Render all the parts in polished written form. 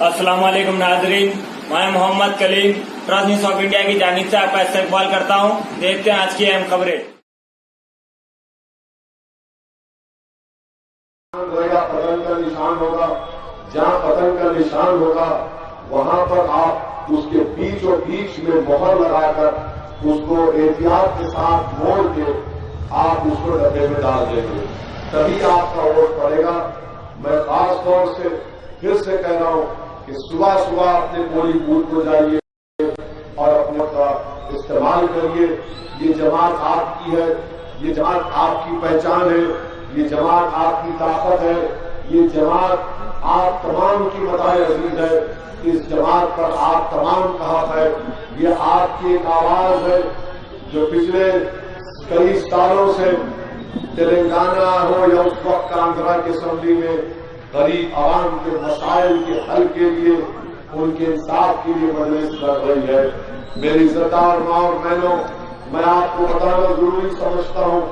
अस्सलाम वालेकुम नाजरीन, मैं Mohammad Kaleem Trust News of India की जानिब से आपका इस्तकबाल करता हूं। देखते हैं आज की अहम खबरें। पतंग का निशान होगा, जहां पतंग का निशान होगा वहां पर आप उसके बीचों बीच में मोहर लगाकर उसको एहतियात के साथ मोड़ के आप उसको डब्बे में डाल देंगे, तभी आपका वोट पड़ेगा। मैं खास तौर से फिर से कह रहा हूं कि सुबह सुबह अपने पोलिंग बूथ को जाइए और अपने का इस्तेमाल करिए। ये जमात आपकी है, ये जमात आपकी पहचान है, ये जमात आपकी ताकत है, ये जमात आप तमाम की मताए अजीज है। इस जमात पर आप तमाम का हक है। ये आपकी एक आवाज है जो पिछले कई सालों से तेलंगाना हो या उस वक्त आंध्रा की असेंबली में गरीब आवाम के मसाइल के हल के लिए, उनके इंसाफ के लिए मजलिस कर रही है। मेरी इज्जतदार माँ और बहनों, मैं आपको बताना जरूरी समझता हूँ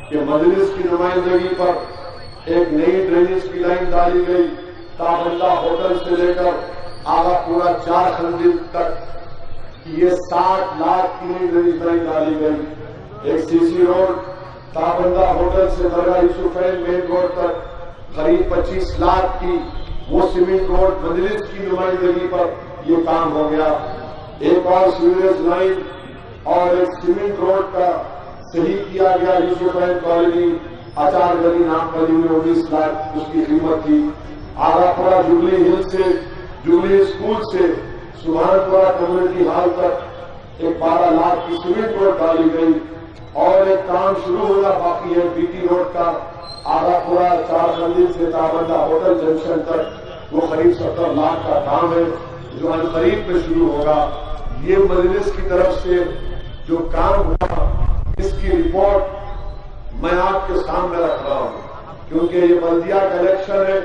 कि मजलिस की नुमाइंदगी पर एक नई ड्रेनेज की लाइन डाली गई। ताबंदा होटल से लेकर आगा पूरा 4 खंडित तक ये 60 लाख की नई ड्रेनेज लाइन डाली गई। एक सीसी रोड ताबंदा होटल से दरगाह यूसुफैन मेन रोड तक करीब 25 लाख की वो सीमेंट रोड मजलिस की नुमाइंदगी पर ये काम हो गया। एक और सीवरेज लाइन और एक सीमेंट रोड का सही किया गया। यूसुफैन कॉलोनी आचार गली नाम गली में 19 लाख उसकी कीमत थी। आगापुरा जुबली हिल से जुबली स्कूल से सुभानपुरा कम्युनिटी हॉल तक एक 12 लाख की सीमेंट रोड डाली गई और एक काम शुरू होना बाकी है बीटी रोड का आगापुरा 4 मंजिल से ताबंदा होटल जंक्शन तक। वो करीब 70 लाख का काम है जो अनकरीब में शुरू होगा। ये मजलिस की तरफ से जो काम हुआ इसकी रिपोर्ट मैं आपके सामने रख रहा हूं, क्योंकि ये बल्दिया का इलेक्शन है।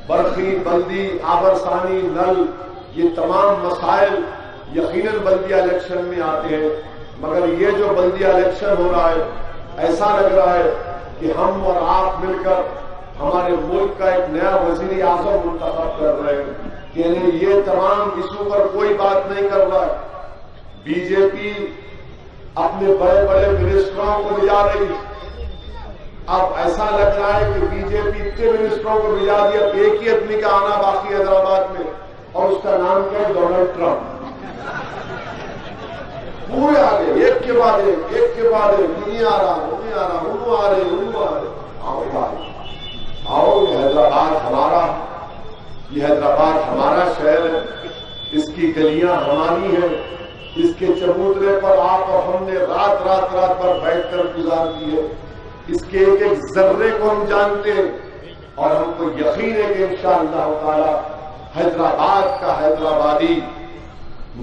बरखी, बल्दी, आबरसानी, नल, ये तमाम मसाइल यकीनन बल्दिया इलेक्शन में आते हैं, मगर ये जो बल्दिया इलेक्शन हो रहा है ऐसा लग रहा है कि हम और आप मिलकर हमारे मुल्क का एक नया वजीर आजम मुंतखब कर रहे हैं कि ये तमाम इशू पर कोई बात नहीं कर रहा है। बीजेपी अपने बड़े बड़े मिनिस्टरों को ले जा रही है। अब ऐसा लग रहा है कि बीजेपी इतने मिनिस्टरों को भिजा दिया, एक ही आदमी का आना बाकी हैदराबाद में, और उसका नाम क्या है? Donald Trump. पूरे आ गए एक के बाद एक, नहीं आ रहा, उन्हों आ रहे। आओ भाई आओ, ये हैदराबाद हमारा शहर है, इसकी गलियां हमारी हैं, इसके चबूतरे पर आप और हमने रात भर बैठकर गुजार दी है। इसके एक एक जर्रे को हम जानते हैं और हमको यकीन है कि इंशाअल्लाह ताला हैदराबाद का हैदराबादी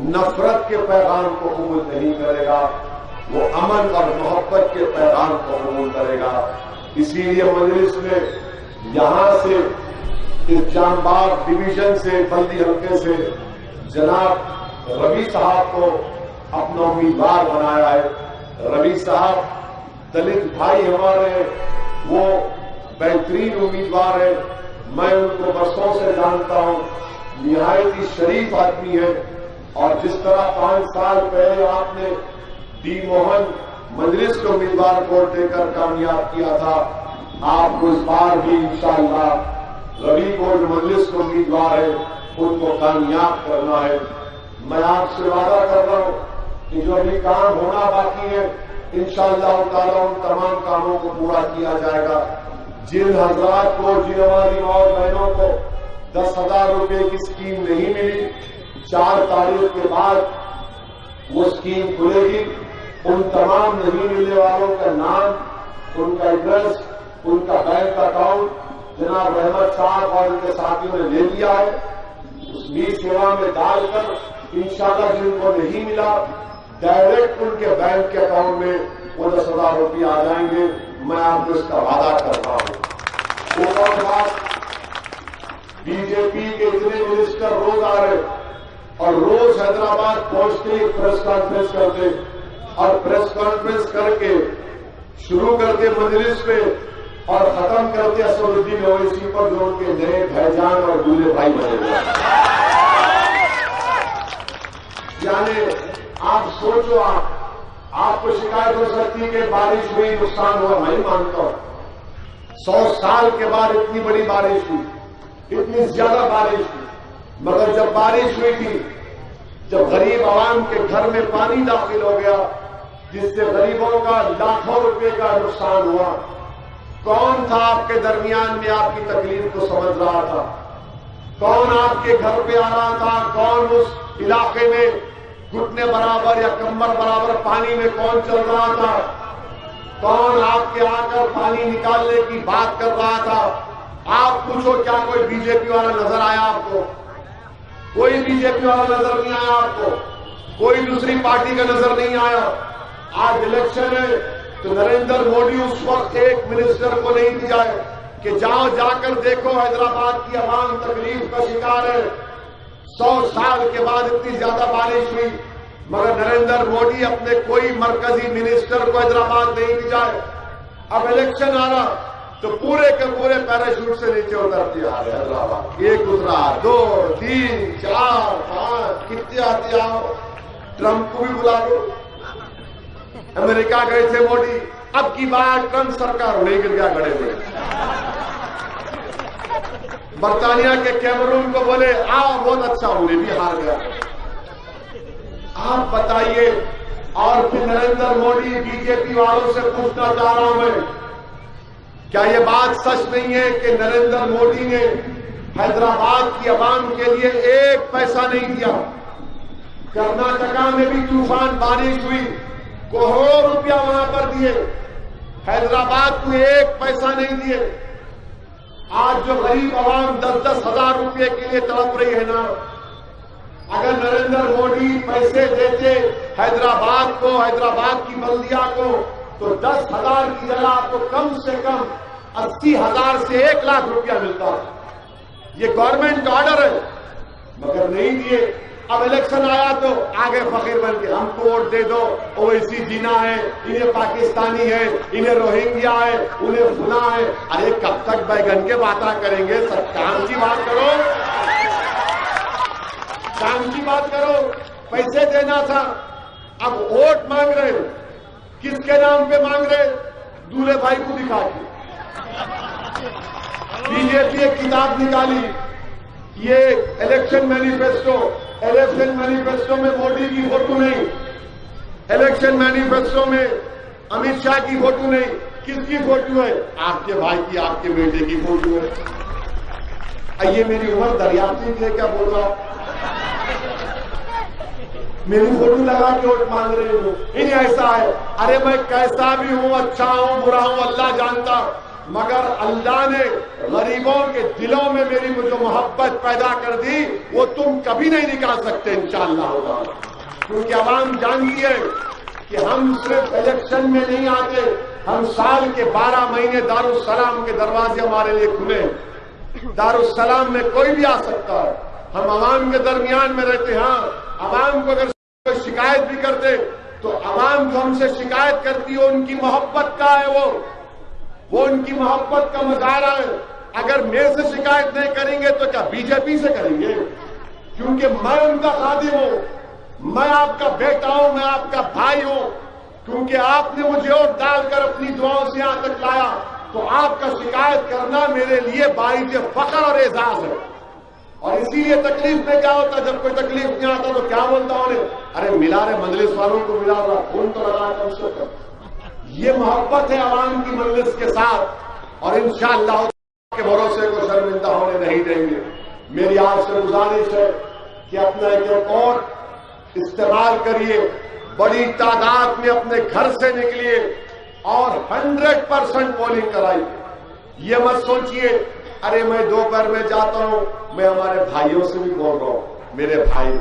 नफरत के पैगाम को कबूल नहीं करेगा, वो अमन और मोहब्बत के पैगाम को कबूल करेगा। इसीलिए मजलिस में यहां से इस जामबाग डिवीजन से बल्दी हल्के से जनाब रवि साहब को अपना उम्मीदवार बनाया है। रवि साहब दलित भाई हमारे, वो बेहतरीन उम्मीदवार है। मैं उनको बरसों से जानता हूं, निहायत ही शरीफ आदमी है। और जिस तरह 5 साल पहले आपने डी मोहन मजलिस को उम्मीदवार वोट देकर कामयाब किया था, आपको इस बार भी इंशाअल्लाह रवि को जो मजलिस को उम्मीदवार है उनको कामयाब करना है। मैं आपसे वादा कर रहा हूं कि जो अभी काम होना बाकी है इंशाअल्लाह ताला उन तमाम कामों को पूरा किया जाएगा। जिन हजरात को, जिन हमारी माँ और बहनों को 10,000 रुपए की स्कीम नहीं मिली, 4 तारीख के बाद वो स्कीम खुलेगी। उन तमाम नहीं मिलने वालों का नाम, उनका एड्रेस, उनका बैंक अकाउंट जनाब रहमत साहब और उनके साथियों ने ले लिया है। उस मीर सेवा में डालकर इंशाअल्लाह जिनको नहीं मिला डायरेक्ट उनके बैंक के अकाउंट में वो 10,000 रुपये आ जाएंगे। मैं आपको इसका वादा कर रहा हूं। एक और बात, बीजेपी के इतने मिनिस्टर रोज आ रहे और रोज हैदराबाद पहुंचते ही प्रेस कॉन्फ्रेंस करते और प्रेस कॉन्फ्रेंस करके शुरू करते मजलिस पे और खत्म करते असदुद्दीन ओवैसी पर, जो उनके नए भाईजान और दूल्हे भाई बने हुए। जाने आप सोचो, आपको शिकायत हो सकती है कि बारिश हुई, नुकसान हुआ। मैं मानता हूं 100 साल के बाद इतनी बड़ी बारिश हुई, इतनी ज्यादा बारिश हुई, मगर जब बारिश हुई थी, जब गरीब आवाम के घर में पानी दाखिल हो गया, जिससे गरीबों का लाखों रुपए का नुकसान हुआ, कौन था आपके दरमियान में आपकी तकलीफ को समझ रहा था? कौन आपके घर पे आ रहा था? कौन उस इलाके में घुटने बराबर या कमर बराबर पानी में कौन चल रहा था? कौन आपके आकर पानी निकालने की बात कर रहा था? आप पूछो, क्या कोई बीजेपी वाला नजर आया आपको? कोई बीजेपी वाला नजर नहीं आया आपको, कोई दूसरी पार्टी का नजर नहीं आया। आज इलेक्शन है तो नरेंद्र मोदी उस वक्त एक मिनिस्टर को नहीं दिया है कि जाओ जाकर देखो हैदराबाद की आवाम तकलीफ का शिकार है। 100 साल के बाद इतनी ज्यादा बारिश हुई, मगर नरेंद्र मोदी अपने कोई मरकजी मिनिस्टर को हैदराबाद नहीं दिया है। अब इलेक्शन आ रहा तो पूरे के पूरे पैराशूट से नीचे उतरती आ रहे हैदराबाद। एक उतरा, 2, 3, 4, 5, कितने आते आओ। ट्रंप को भी बुला लो, अमेरिका गए थे मोदी, अब की बार ट्रंप सरकार नहीं गिर गया खड़े हुए। बर्तानिया के कैमरून को बोले आओ, बहुत अच्छा, उन्हें भी हार गया। आप बताइए। और फिर नरेंद्र मोदी बीजेपी वालों से पूछना चाह रहा हूं मैं, क्या ये बात सच नहीं है कि नरेंद्र मोदी ने हैदराबाद की आवाम के लिए एक पैसा नहीं दिया? कर्नाटका में भी तूफान बारिश हुई, करोड़ों रुपया वहां पर दिए, हैदराबाद को एक पैसा नहीं दिए। आज जो गरीब आवाम 10-10 हजार रुपये के लिए तड़प रही है ना, अगर नरेंद्र मोदी पैसे देते हैदराबाद को, हैदराबाद की बल्दिया को, तो 10,000 की जगह आपको कम से कम 80,000 से 1 लाख रुपया मिलता। ये गवर्नमेंट ऑर्डर है, मगर नहीं दिए। अब इलेक्शन आया तो आगे फकीर बन के हमको वोट दे दो, ओवैसी जीना है, इन्हें पाकिस्तानी है, इन्हें रोहिंग्या है, उन्हें फुला है। अरे कब तक बैगन के बातें करेंगे? सब काम की बात करो, काम की बात करो। पैसे देना था, अब वोट मांग रहे हो, किसके नाम पे मांग रहे? दूल्हे भाई को दिखा के। बीजेपी एक किताब निकाली, ये इलेक्शन मैनिफेस्टो। इलेक्शन मैनिफेस्टो में मोदी की फोटो नहीं, इलेक्शन मैनिफेस्टो में अमित शाह की फोटो नहीं। किसकी फोटो है? आपके भाई की, आपके बेटे की फोटो है। ये मेरी उम्र दरियाफ्ती की है क्या बोल रहा? मेरी फोटो लगा के वोट मांग रहे हो? इन्हें ऐसा है, अरे मैं कैसा भी हूं, अच्छा हूं, बुरा हूं, अल्लाह जानता, मगर अल्लाह ने गरीबों के दिलों में मेरी जो मोहब्बत पैदा कर दी, वो तुम कभी नहीं निकाल सकते इंशाअल्लाह होगा। क्योंकि आवाम जानती है कि हम सिर्फ इलेक्शन में नहीं आते, हम साल के 12 महीने दारुस्सलाम के दरवाजे हमारे लिए खुले। दारुस्सलाम में कोई भी आ सकता है, हम आवाम के दरमियान में रहते। हाँ, आवाम को अगर कोई शिकायत भी करते तो आवाम जो हमसे शिकायत करती है उनकी मोहब्बत का है, वो उनकी मोहब्बत का मुजाहरा है। अगर मेरे से शिकायत नहीं करेंगे तो क्या बीजेपी से करेंगे? क्योंकि मैं उनका खादिम हूं, मैं आपका बेटा हूं, मैं आपका भाई हूं। क्योंकि आपने मुझे वोट डालकर अपनी दुआओं से यहां तक लाया, तो आपका शिकायत करना मेरे लिए बाइज फख्र और एजाज है। और इसीलिए तकलीफ में क्या होता, जब कोई तकलीफ नहीं आता तो क्या बोलता उन्हें, अरे मिला रहे मजलिस वालों को, मिला रहा खून तो लगा कम से कम। ये मोहब्बत है आवाम की मजलिस के साथ, और इंशाअल्लाह के भरोसे को शर्मिंदा होने नहीं देंगे। मेरी आपसे गुजारिश है कि अपना एक रिकॉर्ड इस्तेमाल करिए, बड़ी तादाद में अपने घर से निकलिए और 100% पोलिंग कराइए। ये मत सोचिए अरे मैं दोपहर में जाता हूं, मैं हमारे भाइयों से भी बोल रहा हूं, मेरे भाई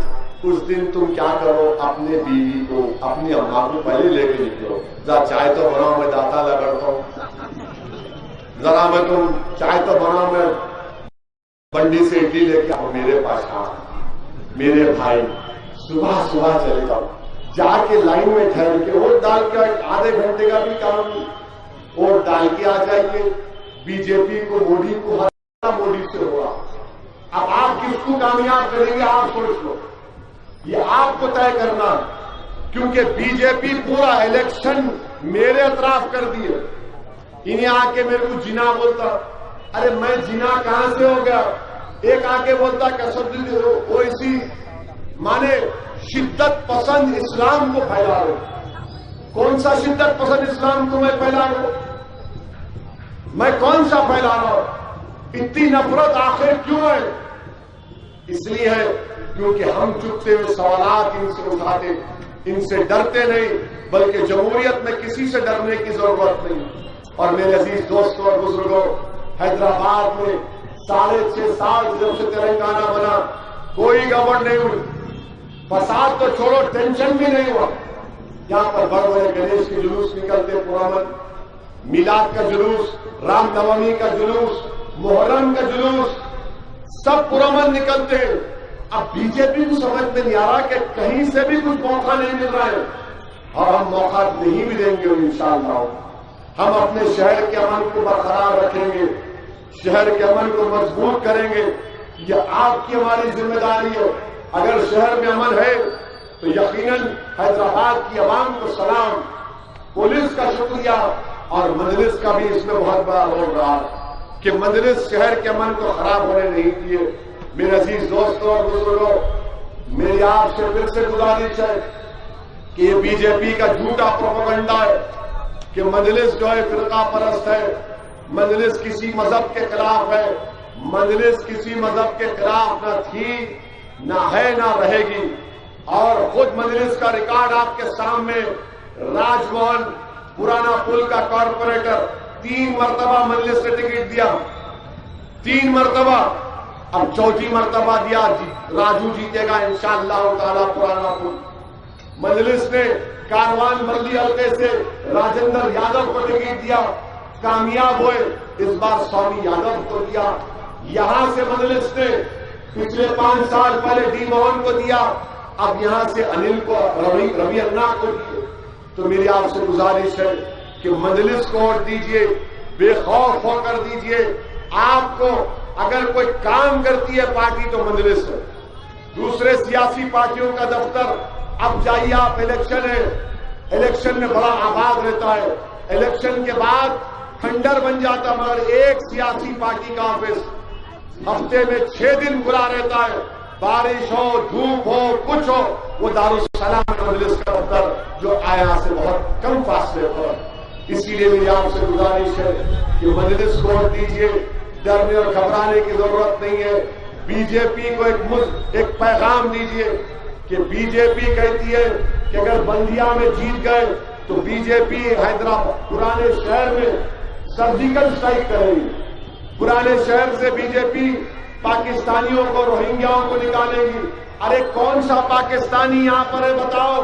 उस दिन तुम क्या करो, अपने बीवी को, अपनी अम्मा को पहले लेके निकलो, जरा चाय तो बनाओ, मैं दाता लगड़ता हूं, जरा मैं तुम चाय तो बनाओ, मैं बंडी से इडली लेके आओ मेरे पास। हाँ मेरे भाई, सुबह सुबह चले जाओ, जाके लाइन में ठहर के वोट डाल के, आधे घंटे का भी काम नहीं, वोट डाल के आ जाइए। बीजेपी को, मोदी को हराना मोदी से हुआ, अब आप किसको कामयाब करेंगे आप सोच लो। یہ آپ کو طے کرنا، کیونکہ بی جے پی پورا الیکشن میرے اطراف کر دیے. انہیں آ کے میرے کو جنا بولتا. ارے میں جنا کہاں سے ہو گیا؟ ایک آ کے بولتا کہ وہ اسی مانے شدت پسند اسلام کو پھیلا رہے. کون سا شدت پسند اسلام کو میں پھیلا رہا ہوں؟ میں کون سا پھیلا رہا ہوں؟ اتنی نفرت آخر کیوں ہے؟ اس لیے ہے کیونکہ ہم چپتے ہوئے سوالات ان سے اٹھاتے، ان سے ڈرتے نہیں، بلکہ جمہوریت میں کسی سے ڈرنے کی ضرورت نہیں. اور میرے عزیز دوستوں اور بزرگوں، حیدرآباد میں 6.5 سال جب سے تلنگانہ بنا کوئی گڑبڑ نہیں ہوئی. فساد تو چھوڑو، ٹینشن بھی نہیں ہوا. یہاں پر بڑے بڑے گنیش کے جلوس نکلتے، پرامن میلاد کا جلوس، رام نومی کا جلوس، محرم کا جلوس، سب پرامن نکلتے. اب بی جے پی کو سمجھ میں نہیں آ رہا کہ کہیں سے بھی کچھ موقع نہیں مل رہا ہے، اور ہم موقع نہیں بھی دیں گے. انشاءاللہ ہم اپنے شہر کے امن کو برقرار رکھیں گے، شہر کے امن کو مضبوط کریں گے. یہ آپ کی ہماری ذمہ داری ہے. اگر شہر میں امن ہے تو یقیناً حیدرآباد کی عوام کو سلام، پولیس کا شکریہ، اور مجلس کا بھی اس میں بہت بڑا رول رہا کہ مجلس شہر کے امن کو خراب ہونے نہیں دیے. میرے عزیز دوستوں اور بزرگوں، میری آپ سے پھر سے گزارش ہے کہ یہ بی جے پی کا جھوٹا پروپیگنڈا ہے کہ مجلس جو ہے فرقہ پرست ہے، مجلس کسی مذہب کے خلاف ہے. مجلس کسی مذہب کے خلاف نہ تھی، نہ ہے، نہ رہے گی. اور خود مجلس کا ریکارڈ آپ کے سامنے، راج موہن پرانا پل کا کارپوریٹر 3 مرتبہ مجلس نے ٹکٹ دیا، 3 مرتبہ. اب 4تھی مرتبہ دیا، راجو جیتے گا انشاءاللہ تعالی پرانا پل. مجلس نے کاروان مردی حلقے سے راجندر یادو کو ٹکٹ دیا، کامیاب ہوئے. اس بار سوامی یادو کو دیا. یہاں سے مجلس نے پچھلے 5 سال پہلے ڈی موہن کو دیا، اب یہاں سے انل کو، روی انا کو دیے. تو میری آپ سے گزارش ہے کہ مجلس کو ووٹ دیجئے، بے خوف ہو کر دیجئے. آپ کو اگر کوئی کام کرتی ہے پارٹی تو مجلس ہے. دوسرے سیاسی پارٹیوں کا دفتر، اب جائیے آپ، الیکشن ہے، الیکشن میں بڑا آباد رہتا ہے، الیکشن کے بعد کھنڈر بن جاتا. مگر ایک سیاسی پارٹی کا آفس ہفتے میں 6 دن کھلا رہتا ہے. بارش ہو، دھوپ ہو، کچھ ہو، وہ دارالسلام مجلس کا دفتر جو آیا سے بہت کم فاصلے پر. اسی لیے میری آپ سے گزارش ہے کہ مجلس کو ووٹ دیجیے. ڈرنے اور گھبرانے کی ضرورت نہیں ہے. بی جے پی کو ایک پیغام دیجیے کہ بی جے پی کہتی ہے کہ اگر بلدیا میں جیت گئے تو بی جے پی حیدرآباد پرانے شہر میں سرجیکل اسٹرائک کرے گی. پرانے شہر سے بی جے پی پاکستانیوں کو، روہنگیاؤں کو نکالے گی. ارے کون سا پاکستانی یہاں پر ہے بتاؤ؟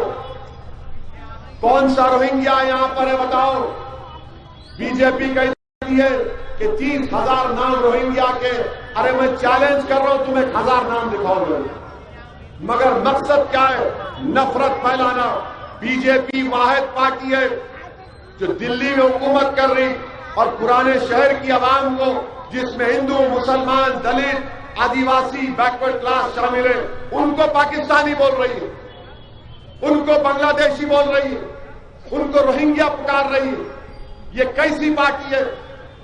کون سا روہنگیا یہاں پر ہے بتاؤ؟ بی جے پی کہتی ہے کہ 30,000 نام روہنگیا کے. ارے میں چیلنج کر رہا ہوں، تم 1,000 نام دکھاؤ گے. مگر مقصد کیا ہے؟ نفرت پھیلانا. بی جے پی واحد پارٹی ہے جو دلی میں حکومت کر رہی، اور پرانے شہر کی عوام کو، جس میں ہندو، مسلمان، دلت، آدیواسی، بیکورڈ کلاس شامل ہے، ان کو پاکستانی بول رہی ہے، ان کو بنگلہ دیشی بول رہی ہے، ان کو روہنگیا پکار رہی ہے. یہ کیسی پارٹی ہے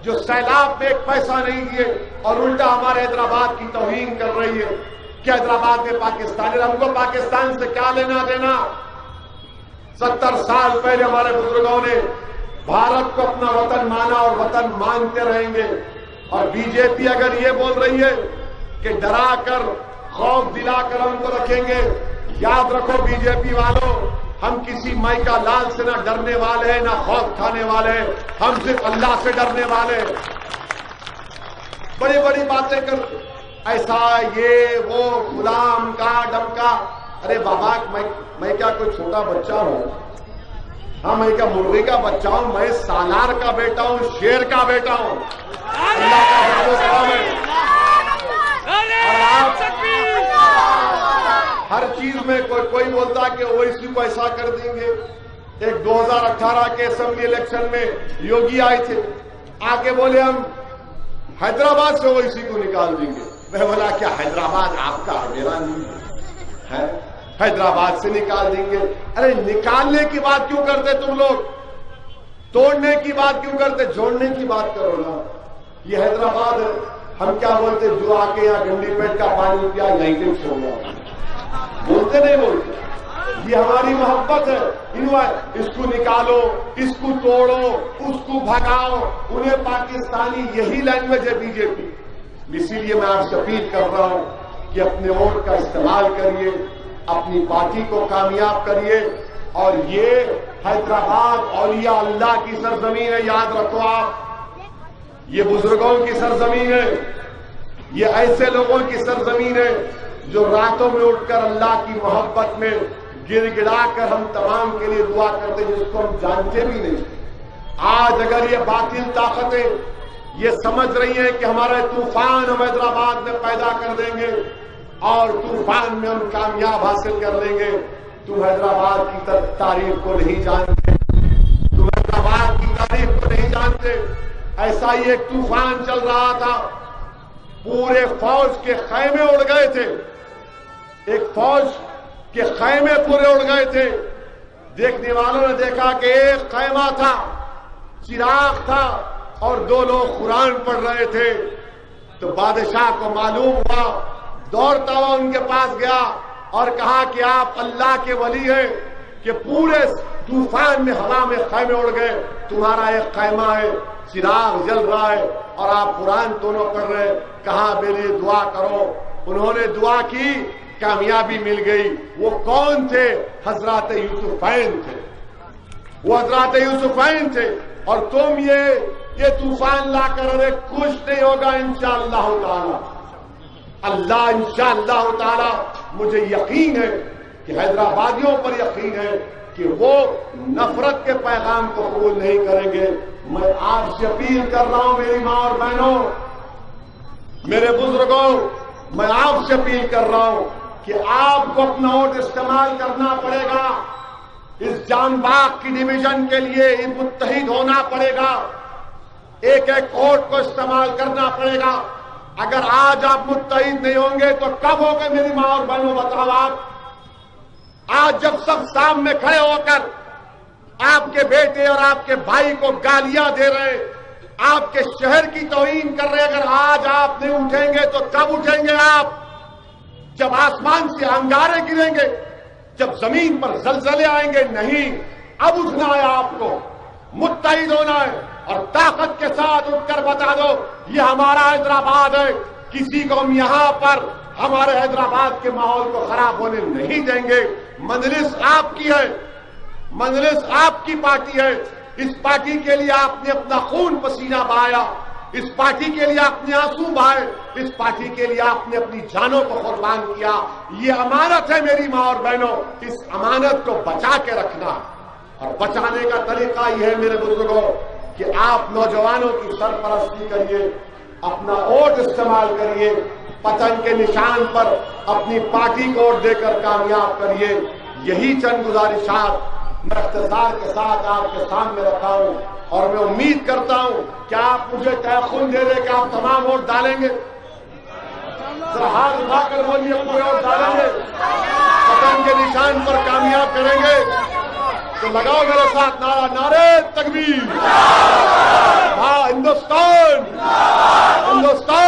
جو سیلاب میں ایک پیسہ نہیں دیے اور الٹا ہمارے حیدرآباد کی توہین کر رہی ہے کہ حیدرآباد میں پاکستانی. ہم کو پاکستان سے کیا لینا دینا؟ 70 سال پہلے ہمارے بزرگوں نے بھارت کو اپنا وطن مانا اور وطن مانتے رہیں گے. اور بی جے پی اگر یہ بول رہی ہے کہ ڈرا کر، خوف دلا کر ہم کو رکھیں گے، یاد رکھو بی جے پی والوں، ہم کسی مائی کا لال سے نہ ڈرنے والے ہیں، نہ خوف کھانے والے ہیں. ہم صرف اللہ سے ڈرنے والے ہیں. بڑی بڑی باتیں کر، ایسا یہ وہ غلام کا ڈمکا. ارے بابا، میں کیا کوئی چھوٹا بچہ ہوں؟ ہاں، میں کیا مرغی کا بچہ ہوں؟ میں سالار کا بیٹا ہوں، شیر کا بیٹا ہوں. اللہ کا فضل و کرم ہے. اور آپ ہر چیز میں کوئی بولتا کہ اویسی کو ایسا کر دیں گے. ایک 2018 کے اسمبلی الیکشن میں یوگی آئے تھے، آگے بولے ہم حیدرآباد سے اویسی کو نکال دیں گے. میں بولا کیا حیدرآباد آپ کا میرا نہیں ہے؟ حیدرآباد سے نکال دیں گے. ارے نکالنے کی بات کیوں کرتے تم لوگ؟ توڑنے کی بات کیوں کرتے؟ جوڑنے کی بات کرو نا. یہ حیدرآباد ہے. ہم کیا بولتے؟ جو آ کے یہاں گنڈی پیٹ کا پانی پیا یہیں پہ سو گیا. بولتے نہیں بولتے؟ یہ ہماری محبت ہے. اس کو نکالو، اس کو توڑو، اس کو بھگاؤ. انہیں پاکستانی یہی لینگویج ہے بی جے پی. اسی لیے میں آپ سے اپیل کر رہا ہوں کہ اپنے ووٹ کا استعمال کریے، اپنی پارٹی کو کامیاب کریے. اور یہ حیدرآباد اولیاء اللہ کی سرزمین ہے، یاد رکھو آپ. یہ بزرگوں کی سرزمین ہے، یہ ایسے لوگوں کی سرزمین ہے جو راتوں میں اٹھ کر اللہ کی محبت میں گر گڑا کر ہم تمام کے لیے دعا کرتے ہیں، جس کو ہم جانتے بھی نہیں. آج اگر یہ باطل طاقتیں یہ سمجھ رہی ہیں کہ ہمارے طوفان ہم حیدرآباد میں پیدا کر دیں گے اور طوفان میں ہم کامیاب حاصل کر لیں گے، تم حیدرآباد کی تاریخ کو نہیں جانتے. تم حیدرآباد کی تاریخ کو نہیں جانتے. ایسا ہی ایک طوفان چل رہا تھا، پورے فوج کے خیمے اڑ گئے تھے. ایک فوج کے خیمے پورے اڑ گئے تھے. دیکھنے والوں نے دیکھا کہ ایک خیمہ تھا، چراغ تھا اور دو لوگ قرآن پڑھ رہے تھے. تو بادشاہ کو معلوم ہوا، دوڑتا ہوا ان کے پاس گیا اور کہا کہ آپ اللہ کے ولی ہیں کہ پورے طوفان میں ہوا میں خیمے اڑ گئے، تمہارا ایک خیمہ ہے، چراغ جل رہا ہے اور آپ قرآن دونوں پڑھ رہے. کہاں میرے لیے دعا کرو. انہوں نے دعا کی، کامیابی مل گئی. وہ کون تھے؟ حضرات یوسفین تھے. وہ حضرات یوسفین تھے. اور تم یہ طوفان لا کر ارے کچھ نہیں ہوگا انشاءاللہ تعالی. اللہ انشاءاللہ تعالی، مجھے یقین ہے کہ حیدرآبادیوں پر یقین ہے کہ وہ نفرت کے پیغام کو قبول نہیں کریں گے. میں آپ سے اپیل کر رہا ہوں میری ماں اور بہنوں، میرے بزرگوں، میں آپ سے اپیل کر رہا ہوں کہ آپ کو اپنا ووٹ استعمال کرنا پڑے گا. اس جان باغ کی ڈویژن کے لیے متحد ہونا پڑے گا. ایک ایک ووٹ کو استعمال کرنا پڑے گا. اگر آج آپ متحد نہیں ہوں گے تو کب ہوگے میری ماں اور بہنوں؟ بتاؤ آپ. آج جب سب سامنے کھڑے ہو کر آپ کے بیٹے اور آپ کے بھائی کو گالیاں دے رہے، آپ کے شہر کی توہین کر رہے، اگر آج آپ نہیں اٹھیں گے تو کب اٹھیں گے آپ؟ جب آسمان سے انگارے گریں گے، جب زمین پر زلزلے آئیں گے. نہیں، اب اٹھنا ہے آپ کو، متحد ہونا ہے اور طاقت کے ساتھ اٹھ کر بتا دو یہ ہمارا حیدرآباد ہے. کسی کو ہم یہاں پر ہمارے حیدرآباد کے ماحول کو خراب ہونے نہیں دیں گے. مجلس آپ کی ہے، مجلس آپ کی پارٹی ہے. اس پارٹی کے لیے آپ نے اپنا خون پسینہ بہایا، اس پارٹی کے لیے آپ نے آنسو بہائے، اس پارٹی کے لیے آپ نے اپنی جانوں کو قربان کیا. یہ امانت ہے میری ماں اور بہنوں. اس امانت کو بچا کے رکھنا، اور بچانے کا طریقہ یہ ہے میرے بزرگوں کہ آپ نوجوانوں کی سرپرستی کریے، اپنا ووٹ استعمال کریے، پتنگ کے نشان پر اپنی پارٹی کو ووٹ دے کر کامیاب کریے. یہی چند گزارشات میں اختصار کے ساتھ آپ کے سامنے رکھا ہوں، اور میں امید کرتا ہوں کہ آپ مجھے تیقن دے دیں کہ آپ تمام ووٹ ڈالیں گے. ذرا ہاتھ اٹھا کر بولیے پورے ووٹ ڈالیں گے، پتنگ کے نشان پر کامیاب کریں گے. تو لگاؤ میرے ساتھ نعرہ، نعرے تکبیر. ہاں، ہندوستان، ہندوستان.